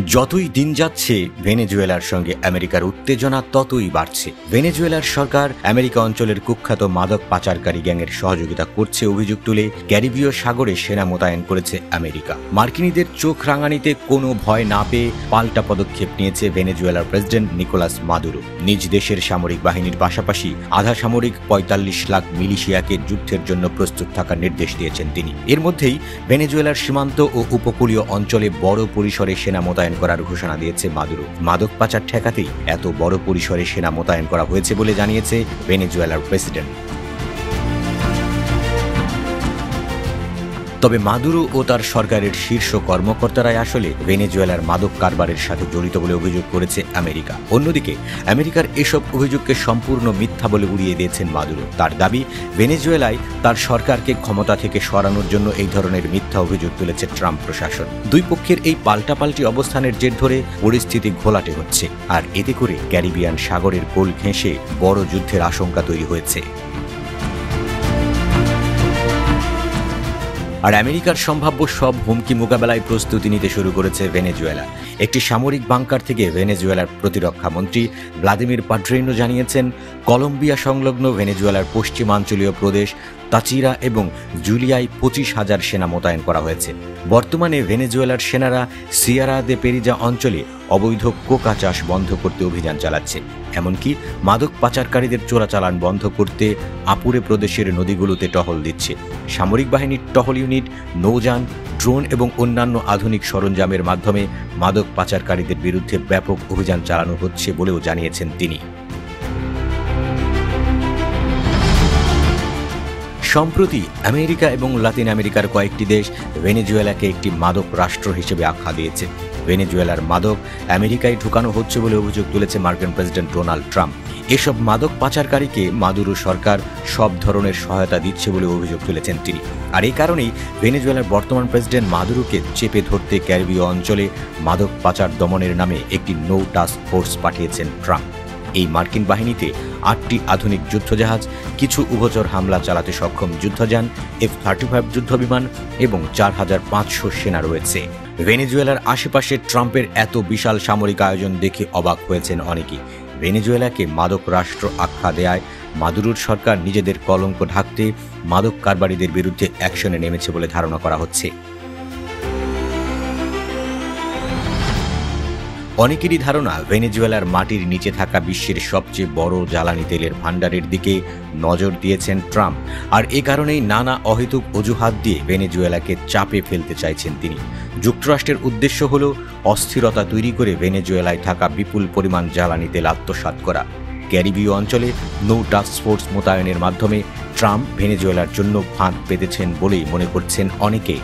যতই দিন যাচ্ছে ভেনেজুয়েলার সঙ্গে আমেরিকার উত্তেজনা ততই বাড়ছে। ভেনেজুয়েলার সরকার আমেরিকা অঞ্চলের কুখ্যাত মাদক পাচারকারী গ্যাংয়ের সহযোগিতা করছে অভিযোগ তুলে ক্যারিবীয় সাগরে সেনা মোতায়েন করেছে আমেরিকা। মার্কিনীদের চোখ রাঙানিতে কোনো ভয় না পেয়ে পাল্টা পদক্ষেপ নিয়েছে ভেনেজুয়েলার প্রেসিডেন্ট নিকোলাস মাদুরো। নিজ দেশের সামরিক বাহিনীর পাশাপাশি আধা সামরিক ৪৫ লাখ মিলিশিয়াকে যুদ্ধের জন্য প্রস্তুত থাকার নির্দেশ দিয়েছেন তিনি। এর মধ্যেই ভেনেজুয়েলার সীমান্ত ও উপকূলীয় অঞ্চলে বড় পরিসরে সেনা মোতায়েন করার ঘোষণা দিয়েছে মাদুরো। মাদক পাচার ঠেকাতেই এত বড় পরিসরে সেনা মোতায়েন করা হয়েছে বলে জানিয়েছে ভেনেজুয়েলার প্রেসিডেন্ট। তবে মাদুরো ও তার সরকারের শীর্ষ কর্মকর্তারাই আসলে ভেনেজুয়েলার মাদক কারবারের সাথে জড়িত বলে অভিযোগ করেছে আমেরিকা। অন্যদিকে আমেরিকার এসব অভিযোগকে সম্পূর্ণ মিথ্যা বলে উড়িয়ে দিয়েছেন মাদুরো। তার দাবি, ভেনেজুয়েলায় তার সরকারকে ক্ষমতা থেকে সরানোর জন্য এই ধরনের মিথ্যা অভিযোগ তুলেছে ট্রাম্প প্রশাসন। দুই পক্ষের এই পাল্টাপাল্টি অবস্থানের জের ধরে পরিস্থিতি ঘোলাটে হচ্ছে, আর এতে করে ক্যারিবিয়ান সাগরের কোল ঘেঁষে বড় যুদ্ধের আশঙ্কা তৈরি হয়েছে। আর আমেরিকার সম্ভাব্য সব হুমকি মোকাবেলায় প্রস্তুতি নিতে শুরু করেছে ভেনেজুয়েলা। একটি সামরিক বাংকার থেকে ভেনেজুয়েলার প্রতিরক্ষা মন্ত্রী ভ্লাদিমির পাড্রিনো জানিয়েছেন, কলম্বিয়া সংলগ্ন ভেনেজুয়েলার পশ্চিমাঞ্চলীয় প্রদেশ তাচিরা এবং জুলিয়ায় ২৫,০০০ সেনা মোতায়েন করা হয়েছে। বর্তমানে ভেনেজুয়েলার সেনারা সিয়েরা দে পেরিজা অঞ্চলে অবৈধ কোকা চাষ বন্ধ করতে অভিযান চালাচ্ছে। এমনকি মাদক পাচারকারীদের চোরাচালান বন্ধ করতে আপুরে প্রদেশের নদীগুলোতে টহল দিচ্ছে। সামরিক বাহিনীর টহল ইউনিট, নৌযান, ড্রোন এবং অন্যান্য আধুনিক সরঞ্জামের মাধ্যমে মাদক পাচারকারীদের বিরুদ্ধে ব্যাপক অভিযান চালানো হচ্ছে বলেও জানিয়েছেন তিনি। সম্প্রতি আমেরিকা এবং লাতিন আমেরিকার কয়েকটি দেশ ভেনেজুয়েলাকে একটি মাদক রাষ্ট্র হিসেবে আখ্যা দিয়েছে। ভেনেজুয়েলার মাদক আমেরিকায় ঢুকানো হচ্ছে বলে অভিযোগ তুলেছে মার্কিন প্রেসিডেন্ট ডোনাল্ড ট্রাম্প। এসব মাদক পাচারকারীকে মাদুরো সরকার সব ধরনের সহায়তা দিচ্ছে বলে অভিযোগ তুলেছেন তিনি। আর এই কারণেই ভেনেজুয়েলার বর্তমান প্রেসিডেন্ট মাদুরোকে চেপে ধরতে ক্যারিবীয় অঞ্চলে মাদক পাচার দমনের নামে একটি নৌ টাস্ক ফোর্স পাঠিয়েছেন ট্রাম্প। এই মার্কিন বাহিনীতে ৮টি আধুনিক যুদ্ধজাহাজ, কিছু উভচর হামলা চালাতে সক্ষম যুদ্ধযান, F-35 যুদ্ধবিমান এবং ৪৫০০ সেনা রয়েছে। ভেনেজুয়েলার আশেপাশে ট্রাম্পের এত বিশাল সামরিক আয়োজন দেখে অবাক হয়েছেন অনেকেই। ভেনেজুয়েলাকে মাদক রাষ্ট্র আখ্যা দেয়ায় মাদুরোর সরকার নিজেদের কলঙ্ক ঢাকতে মাদক কারবারিদের বিরুদ্ধে অ্যাকশনে নেমেছে বলে ধারণা করা হচ্ছে। অনেকেরই ধারণা, ভেনেজুয়েলার মাটির নিচে থাকা বিশ্বের সবচেয়ে বড় জ্বালানি তেলের ভাণ্ডারের দিকে নজর দিয়েছেন ট্রাম্প। আর এ কারণেই নানা অহেতুক অজুহাত দিয়ে ভেনেজুয়েলাকে চাপে ফেলতে চাইছেন তিনি। যুক্তরাষ্ট্রের উদ্দেশ্য হল অস্থিরতা তৈরি করে ভেনেজুয়েলায় থাকা বিপুল পরিমাণ জ্বালানি তেল আত্মসাৎ করা। ক্যারিবীয় অঞ্চলে নৌ টাস্ক ফোর্স মোতায়েনের মাধ্যমে ট্রাম্প ভেনেজুয়েলার জন্য ফাঁদ পেতেছেন বলেই মনে করছেন অনেকে।